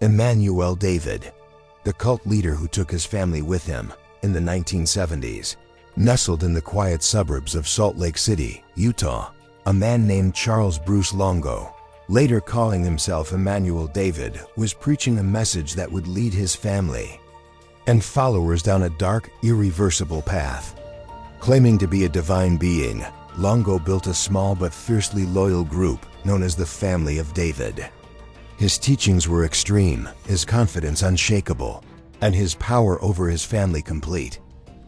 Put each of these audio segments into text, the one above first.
Emmanuel David, the cult leader who took his family with him in the 1970s. Nestled in the quiet suburbs of Salt Lake City, Utah, a man named Charles Bruce Longo, later calling himself Emmanuel David, was preaching a message that would lead his family and followers down a dark, irreversible path. Claiming to be a divine being, Longo built a small but fiercely loyal group known as the Family of David. His teachings were extreme, his confidence unshakable, and his power over his family complete.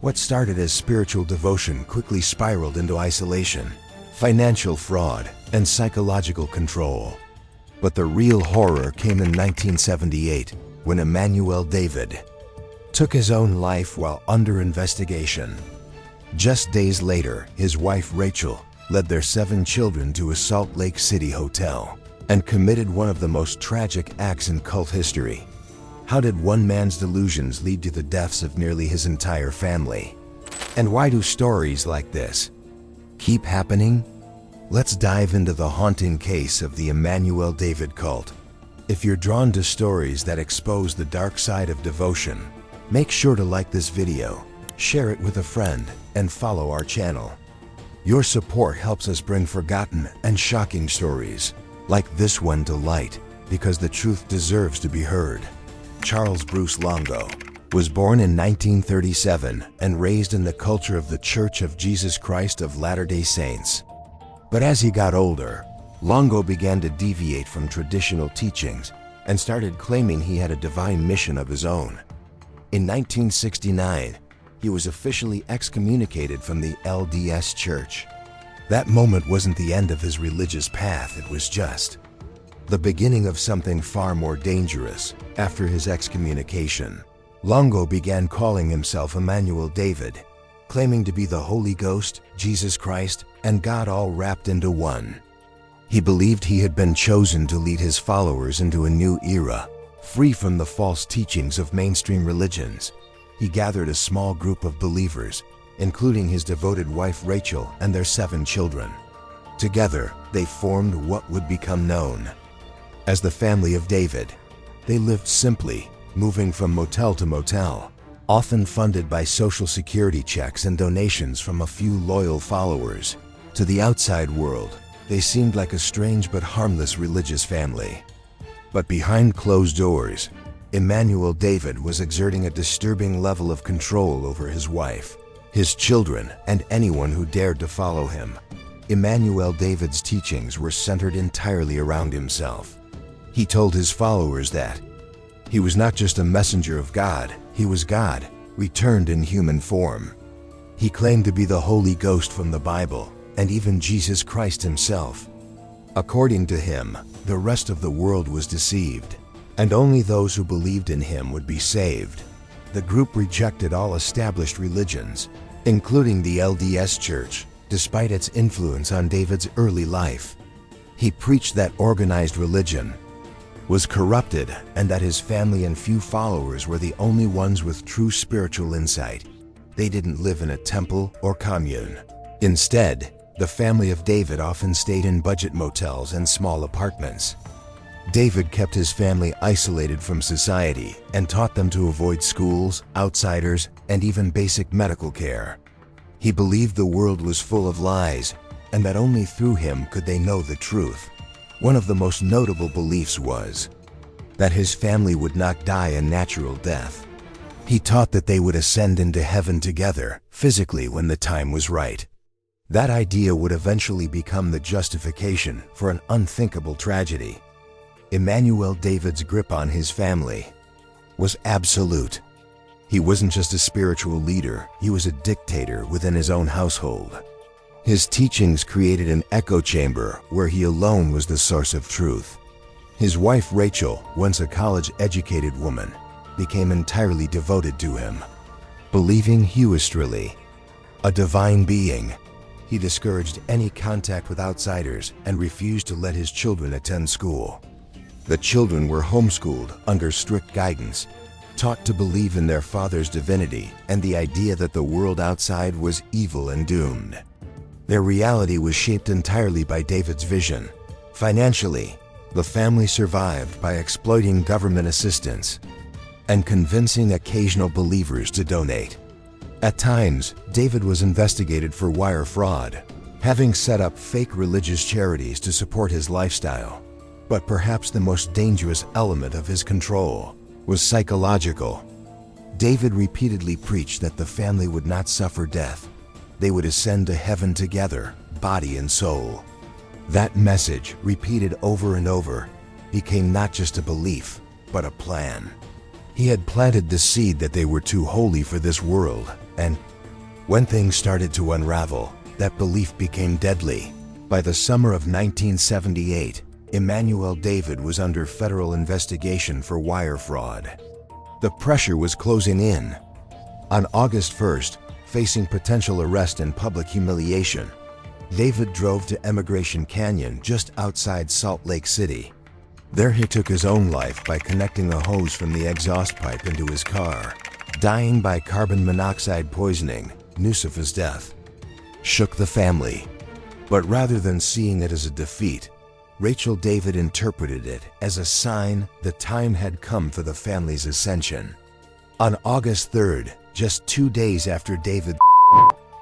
What started as spiritual devotion quickly spiraled into isolation, financial fraud, and psychological control. But the real horror came in 1978, when Emmanuel David took his own life while under investigation. Just days later, his wife Rachel led their 7 children to a Salt Lake City hotel and committed one of the most tragic acts in cult history. How did one man's delusions lead to the deaths of nearly his entire family? And why do stories like this keep happening? Let's dive into the haunting case of the Emmanuel David cult. If you're drawn to stories that expose the dark side of devotion, make sure to like this video, share it with a friend, and follow our channel. Your support helps us bring forgotten and shocking stories like this one to light, because the truth deserves to be heard. Charles Bruce Longo was born in 1937 and raised in the culture of the Church of Jesus Christ of Latter-day Saints. But as he got older, Longo began to deviate from traditional teachings and started claiming he had a divine mission of his own. In 1969, he was officially excommunicated from the LDS Church. That moment wasn't the end of his religious path, it was just the beginning of something far more dangerous. After his excommunication, Longo began calling himself Emmanuel David, claiming to be the Holy Ghost, Jesus Christ, and God all wrapped into one. He believed he had been chosen to lead his followers into a new era, free from the false teachings of mainstream religions. He gathered a small group of believers, including his devoted wife Rachel and their 7 children. Together, they formed what would become known as the Family of David. They lived simply, moving from motel to motel, often funded by Social Security checks and donations from a few loyal followers. To the outside world, they seemed like a strange but harmless religious family. But behind closed doors, Emmanuel David was exerting a disturbing level of control over his wife, his children, and anyone who dared to follow him. Emmanuel David's teachings were centered entirely around himself. He told his followers that he was not just a messenger of God, he was God, returned in human form. He claimed to be the Holy Ghost from the Bible, and even Jesus Christ himself. According to him, the rest of the world was deceived, and only those who believed in him would be saved. The group rejected all established religions, including the LDS Church, despite its influence on David's early life. He preached that organized religion was corrupted and that his family and few followers were the only ones with true spiritual insight. They didn't live in a temple or commune. Instead, the Family of David often stayed in budget motels and small apartments. David kept his family isolated from society and taught them to avoid schools, outsiders, and even basic medical care. He believed the world was full of lies and that only through him could they know the truth. One of the most notable beliefs was that his family would not die a natural death. He taught that they would ascend into heaven together, physically, when the time was right. That idea would eventually become the justification for an unthinkable tragedy. Emmanuel David's grip on his family was absolute. He wasn't just a spiritual leader, he was a dictator within his own household. His teachings created an echo chamber where he alone was the source of truth. His wife Rachel, once a college-educated woman, became entirely devoted to him. Believing he was truly a divine being, he discouraged any contact with outsiders and refused to let his children attend school. The children were homeschooled under strict guidance, taught to believe in their father's divinity and the idea that the world outside was evil and doomed. Their reality was shaped entirely by David's vision. Financially, The family survived by exploiting government assistance and convincing occasional believers to donate. At times, David was investigated for wire fraud, having set up fake religious charities to support his lifestyle. But perhaps the most dangerous element of his control was psychological. David repeatedly preached that the family would not suffer death. They would ascend to heaven together, body and soul. That message, repeated over and over, became not just a belief, but a plan. He had planted the seed that they were too holy for this world, and when things started to unravel, that belief became deadly. By the summer of 1978, Emmanuel David was under federal investigation for wire fraud. The pressure was closing in. On August 1st, facing potential arrest and public humiliation, David drove to Emigration Canyon just outside Salt Lake City. There he took his own life by connecting a hose from the exhaust pipe into his car. Dying by carbon monoxide poisoning, news of his death shook the family. But rather than seeing it as a defeat, Rachel David interpreted it as a sign the time had come for the family's ascension. On August 3rd, just 2 days after David,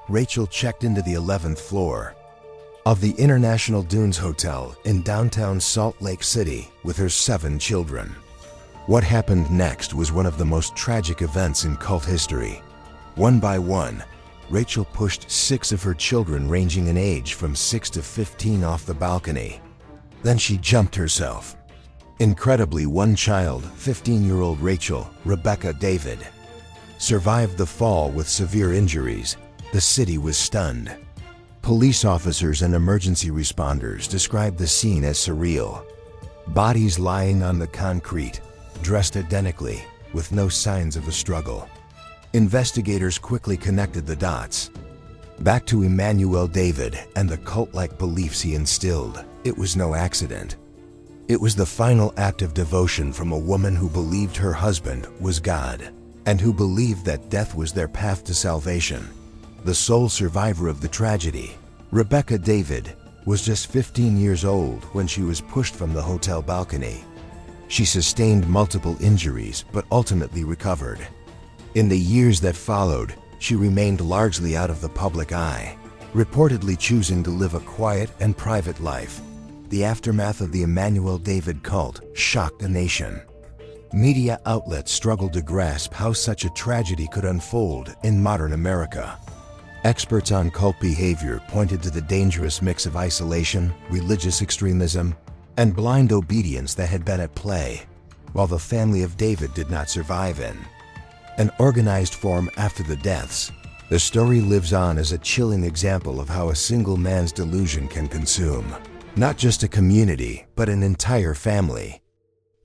Rachel checked into the 11th floor of the International Dunes Hotel in downtown Salt Lake City with her 7 children. What happened next was one of the most tragic events in cult history. One by one, Rachel pushed 6 of her children ranging in age from 6 to 15 off the balcony. Then she jumped herself. Incredibly, one child, 15-year-old Rachel, Rebecca David, survived the fall with severe injuries. The city was stunned. Police officers and emergency responders described the scene as surreal. Bodies lying on the concrete, dressed identically, with no signs of a struggle. Investigators quickly connected the dots. Back to Emmanuel David and the cult-like beliefs he instilled. It was no accident. It was the final act of devotion from a woman who believed her husband was God, and who believed that death was their path to salvation. The sole survivor of the tragedy, Rebecca David, was just 15 years old when she was pushed from the hotel balcony. She sustained multiple injuries but ultimately recovered. In the years that followed, she remained largely out of the public eye, reportedly choosing to live a quiet and private life. The aftermath of the Emmanuel David cult shocked the nation. Media outlets struggled to grasp how such a tragedy could unfold in modern America. Experts on cult behavior pointed to the dangerous mix of isolation, religious extremism, and blind obedience that had been at play, while the family of David did not survive in an organized form after the deaths. The story lives on as a chilling example of how a single man's delusion can consume not just a community, but an entire family.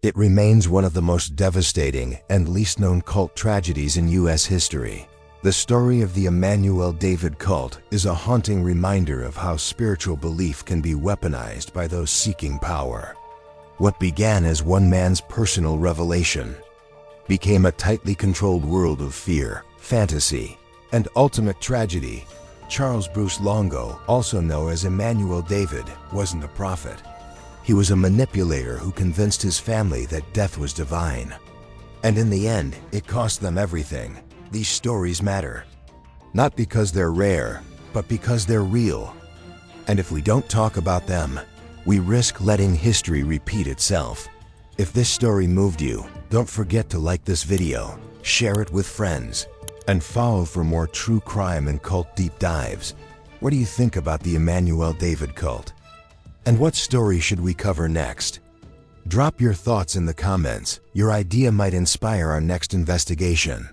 It remains one of the most devastating and least known cult tragedies in U.S. history. The story of the Emmanuel David cult is a haunting reminder of how spiritual belief can be weaponized by those seeking power. What began as one man's personal revelation became a tightly controlled world of fear, fantasy, and ultimate tragedy. Charles Bruce Longo, also known as Emmanuel David, wasn't a prophet. He was a manipulator who convinced his family that death was divine. And in the end, it cost them everything. These stories matter, not because they're rare, but because they're real. And if we don't talk about them, we risk letting history repeat itself. If this story moved you, don't forget to like this video, share it with friends, and follow for more true crime and cult deep dives. What do you think about the Emmanuel David cult? And what story should we cover next? Drop your thoughts in the comments. Your idea might inspire our next investigation.